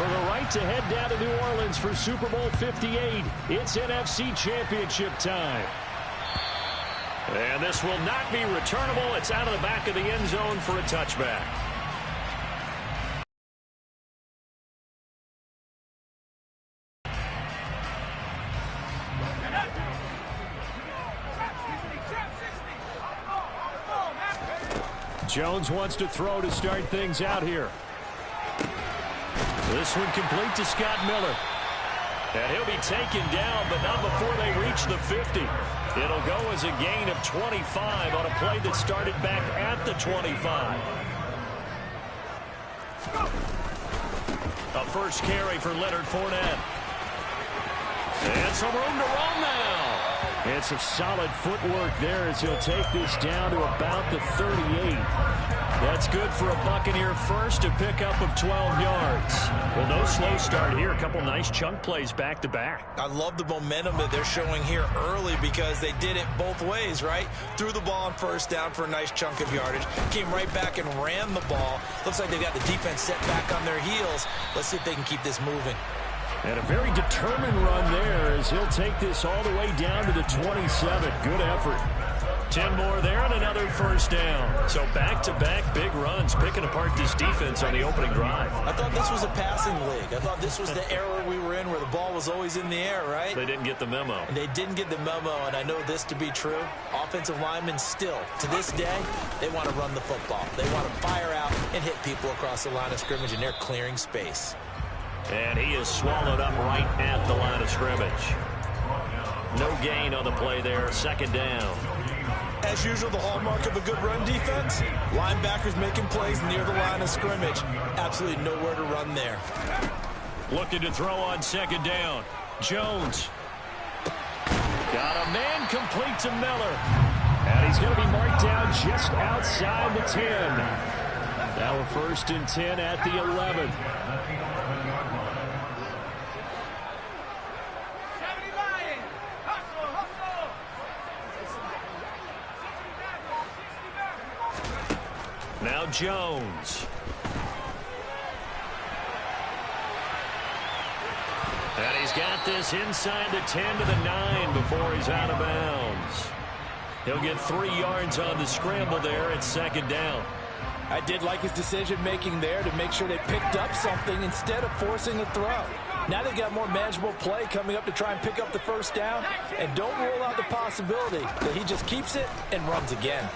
earn a right to head down to New Orleans for Super Bowl 58. It's NFC Championship time. And this will not be returnable. It's out of the back of the end zone for a touchback. Jones wants to throw to start things out here. This one complete to Scott Miller. And he'll be taken down, but not before they reach the 50. It'll go as a gain of 25 on a play that started back at the 25. A first carry for Leonard Fournette. And some room to run now. It's a solid footwork there as he'll take this down to about the 38. That's good for a Buccaneer first, a pickup of 12 yards. Well, no slow start here. A couple nice chunk plays back-to-back. I love the momentum that they're showing here early because they did it both ways, right? Threw the ball on first down for a nice chunk of yardage. Came right back and ran the ball. Looks like they got the defense set back on their heels. Let's see if they can keep this moving. And a very determined run there as he'll take this all the way down to the 27. Good effort. 10 more there and another first down. So back-to-back big runs, picking apart this defense on the opening drive. I thought this was a passing league. I thought this was the era we were in where the ball was always in the air, right? They didn't get the memo. And they didn't get the memo, and I know this to be true. Offensive linemen still, to this day, they want to run the football. They want to fire out and hit people across the line of scrimmage, and they're clearing space. And he is swallowed up right at the line of scrimmage. No gain on the play there, second down. As usual, the hallmark of a good run defense, linebackers making plays near the line of scrimmage. Absolutely nowhere to run there. Looking to throw on second down. Jones. Got a man complete to Miller. And he's going to be marked down just outside the 10. Now a first and 10 at the 11. Now Jones. And he's got this inside the 10 to the 9 before he's out of bounds. He'll get 3 yards on the scramble there at second down. I did like his decision-making there to make sure they picked up something instead of forcing a throw. Now they've got more manageable play coming up to try and pick up the first down. And don't rule out the possibility that he just keeps it and runs again.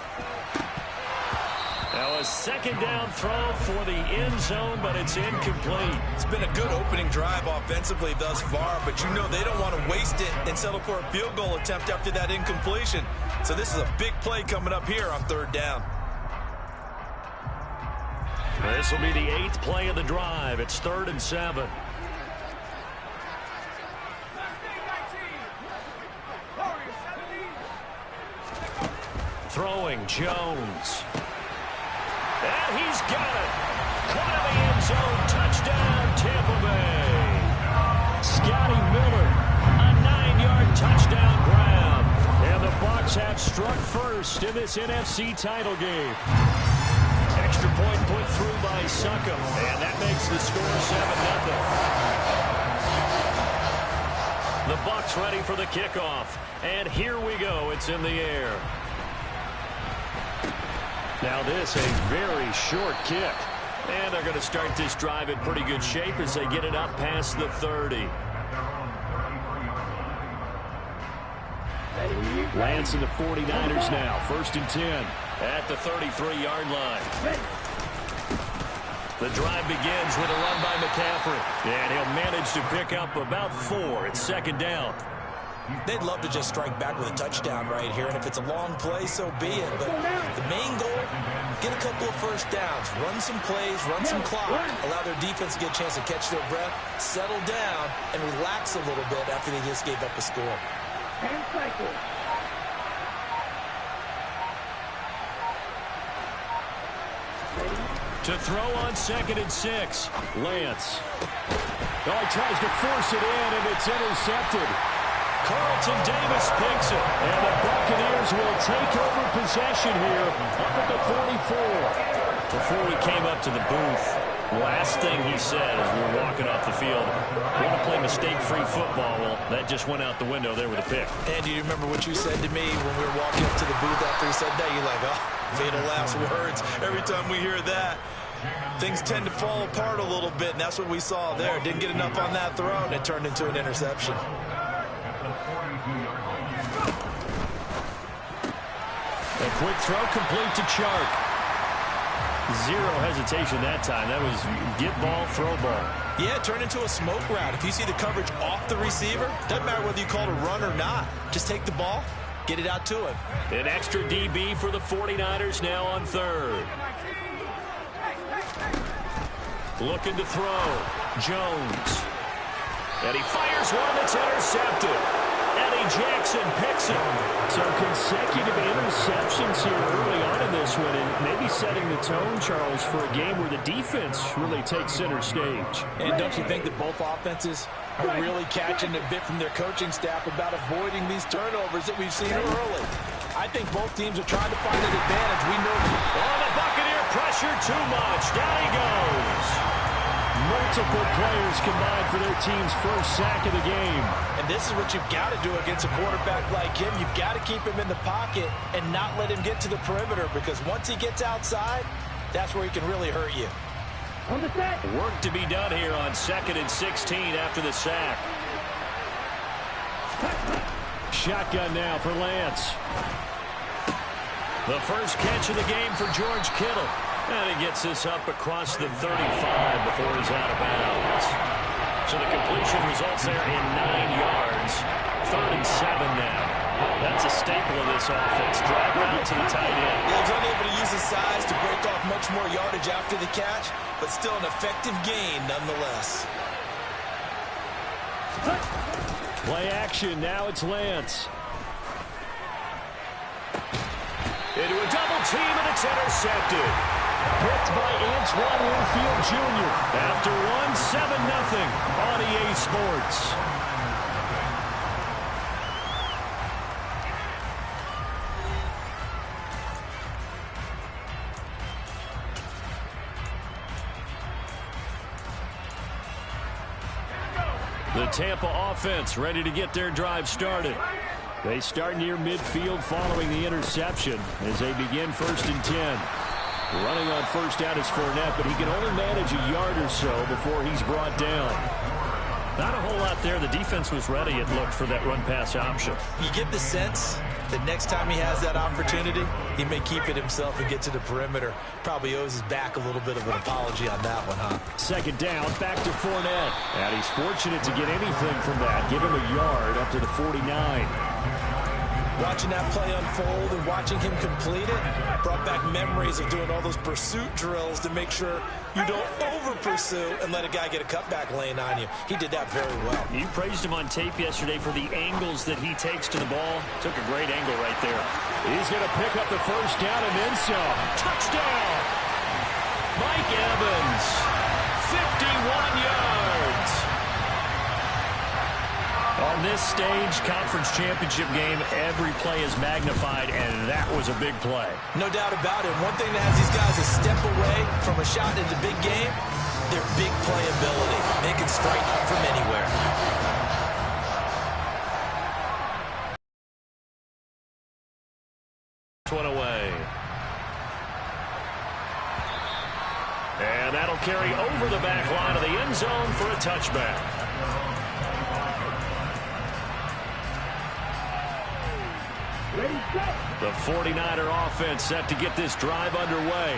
Now a second down throw for the end zone, but it's incomplete. It's been a good opening drive offensively thus far, but you know they don't want to waste it and settle for a field goal attempt after that incompletion. So this is a big play coming up here on third down. This will be the 8th play of the drive. It's 3rd and 7. Throwing Jones. And he's got it. Caught in the end zone. Touchdown, Tampa Bay. Scotty Miller, a 9-yard touchdown grab. And the Bucs have struck first in this NFC title game. Extra point put through by Succop. And that makes the score 7-0. The Bucs ready for the kickoff. And here we go. It's in the air. Now this, a very short kick. And they're going to start this drive in pretty good shape as they get it up past the 30. Lance and the 49ers now. 1st and 10 at the 33-yard line. The drive begins with a run by McCaffrey. And he'll manage to pick up about 4. It's second down. They'd love to just strike back with a touchdown right here, and if it's a long play, so be it. But the main goal, get a couple of first downs, run some plays, run some clock, allow their defense to get a chance to catch their breath, settle down, and relax a little bit after they just gave up a score. To throw on 2nd and 6, Lance. Oh, he tries to force it in, and it's intercepted. Carlton Davis picks it, and the Buccaneers will take over possession here up at the 44. Before we came up to the booth, Last thing he said as we were walking off the field, want to play mistake-free football. Well, that just went out the window there with a pick. And do you remember what you said to me when we were walking up to the booth after he said that? You're like, oh, fatal last words. Every time we hear that, things tend to fall apart a little bit, and that's what we saw there. Didn't get enough on that throw, and it turned into an interception. A quick throw complete to Chark. Zero hesitation that time. That was get ball, throw ball. Yeah, it turned into a smoke route. If you see the coverage off the receiver, doesn't matter whether you call it a run or not. Just take the ball, get it out to him. An extra DB for the 49ers now on third. Looking to throw. Jones. And he fires one that's intercepted. Eddie Jackson picks it. So consecutive interceptions here early on in this one, and maybe setting the tone, Charles, for a game where the defense really takes center stage. And don't you think that both offenses are really catching a bit from their coaching staff about avoiding these turnovers that we've seen early? I think both teams are trying to find an advantage. We know the Buccaneer pressure too much. Down he goes. Multiple players combined for their team's first sack of the game. And this is what you've got to do against a quarterback like him. You've got to keep him in the pocket and not let him get to the perimeter, because once he gets outside, that's where he can really hurt you. Work to be done here on 2nd and 16 after the sack. Shotgun now for Lance. The first catch of the game for George Kittle. And he gets this up across the 35 before he's out of bounds. So the completion results there in 9 yards. 3rd and 7 now. That's a staple of this offense. Drag route to the tight end. He was unable to use his size to break off much more yardage after the catch, but still an effective gain nonetheless. Play action. Now it's Lance. Into a double team, and it's intercepted. Picked by Antoine Winfield Jr. After one, 7-0 on EA Sports. The Tampa offense ready to get their drive started. They start near midfield following the interception as they begin 1st and 10. Running on first down is Fournette, but he can only manage a yard or so before he's brought down. Not a whole lot there. The defense was ready, it looked, for that run-pass option. You get the sense that next time he has that opportunity, he may keep it himself and get to the perimeter. Probably owes his back a little bit of an apology on that one, huh? 2nd down, back to Fournette. And he's fortunate to get anything from that. Give him a yard up to the 49. Watching that play unfold and watching him complete it brought back memories of doing all those pursuit drills to make sure you don't over-pursue and let a guy get a cutback lane on you. He did that very well. You praised him on tape yesterday for the angles that he takes to the ball. Took a great angle right there. He's going to pick up the first down and then some. Touchdown! Mike Evans, 51 yards. On this stage, conference championship game, every play is magnified, and that was a big play. No doubt about it. One thing that has these guys a step away from a shot in the big game, their big playability. They can strike from anywhere. One away. And that'll carry over the back line of the end zone for a touchback. The 49er offense set to get this drive underway.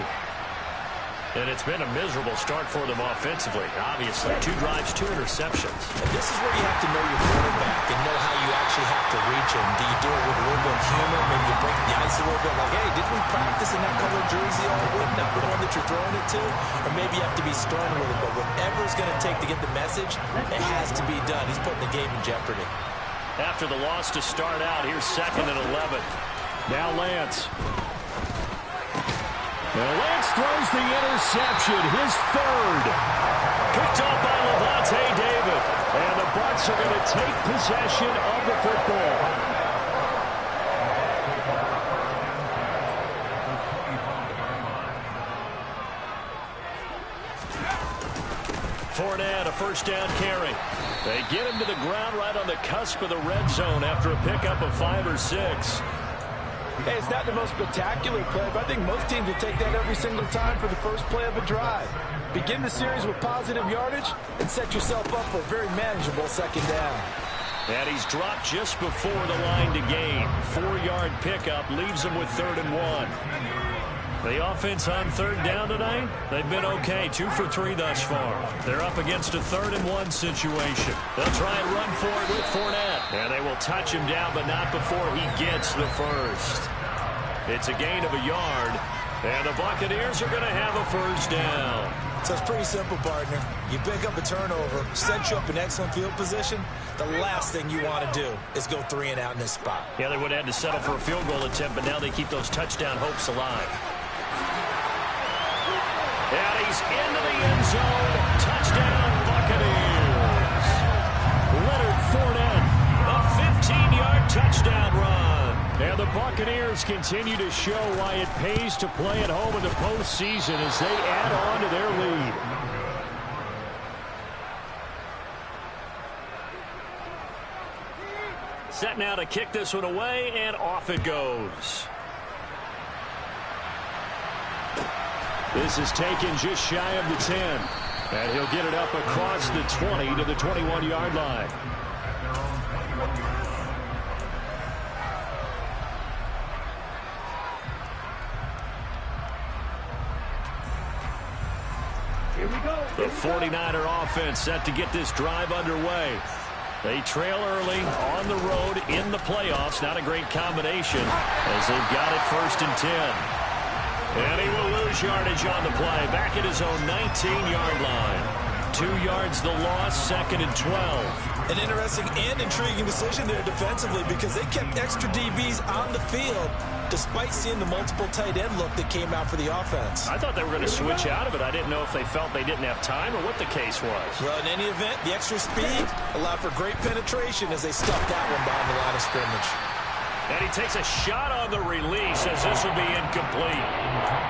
And it's been a miserable start for them offensively. Obviously, 2 drives, 2 interceptions. And this is where you have to know your quarterback and know how you actually have to reach him. Do you do it with a little bit of humor? Maybe you break the ice a little bit like, hey, didn't we practice in that color jersey all week? Not the one that you're throwing it to? Or maybe you have to be stern with it. But whatever it's going to take to get the message, it has to be done. He's putting the game in jeopardy. After the loss to start out, here's 2nd and 11. Now Lance. Now Lance throws the interception, his 3rd. Picked up by Levante David. And the Bucs are going to take possession of the football. Fournette, a first down carry. They get him to the ground right on the cusp of the red zone after a pickup of 5 or 6. Hey, it's not the most spectacular play, but I think most teams will take that every single time for the first play of a drive. Begin the series with positive yardage and set yourself up for a very manageable second down. And he's dropped just before the line to gain. 4-yard pickup leaves him with 3rd and 1. The offense on 3rd down tonight, they've been okay. 2 for 3 thus far. They're up against a 3rd and 1 situation. They'll try and run for it with Fournette. And they will touch him down, but not before he gets the first. It's a gain of a yard, and the Buccaneers are going to have a first down. So it's pretty simple, partner. You pick up a turnover, set you up in excellent field position. The last thing you want to do is go 3 and out in this spot. Yeah, they would have had to settle for a field goal attempt, but now they keep those touchdown hopes alive. And he's into the end zone. Touchdown, Buccaneers. Leonard Fournette, a 15-yard touchdown run. And the Buccaneers continue to show why it pays to play at home in the postseason as they add on to their lead. Set now to kick this one away, and off it goes. This is taken just shy of the 10. And he'll get it up across the 20 to the 21-yard line. The 49er offense set to get this drive underway. They trail early on the road in the playoffs. Not a great combination as they've got it 1st and 10. And he will lose yardage on the play. Back at his own 19-yard line. 2 yards the loss, 2nd and 12. An interesting and intriguing decision there defensively because they kept extra DBs on the field despite seeing the multiple tight end look that came out for the offense. I thought they were going to switch out of it. I didn't know if they felt they didn't have time or what the case was. Well, in any event, the extra speed allowed for great penetration as they stuffed that one behind the line of scrimmage. And he takes a shot on the release as this will be incomplete.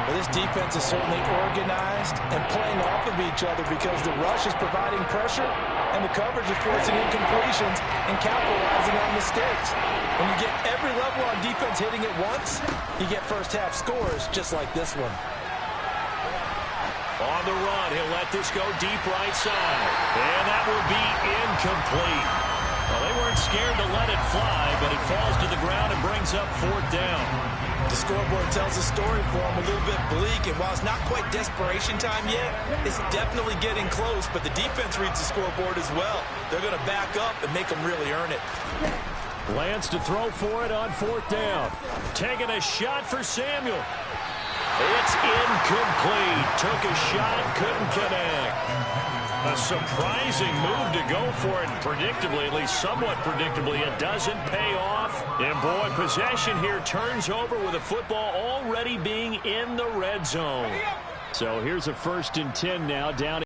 Well, this defense is certainly organized and playing off of each other because the rush is providing pressure and the coverage is forcing incompletions and capitalizing on mistakes. When you get every level on defense hitting it once, you get first-half scores just like this one. On the run, he'll let this go deep right side. And that will be incomplete. Well, they weren't scared to let it fly, but it falls to the ground and brings up 4th down. The scoreboard tells a story for them a little bit bleak, and while it's not quite desperation time yet, it's definitely getting close, but the defense reads the scoreboard as well. They're going to back up and make them really earn it. Lance to throw for it on 4th down. Taking a shot for Samuel. It's incomplete. Took a shot, couldn't connect. A surprising move to go for it, and predictably, at least somewhat predictably, it doesn't pay off. And boy, possession here turns over with the football already being in the red zone. So here's a 1st and 10 now down.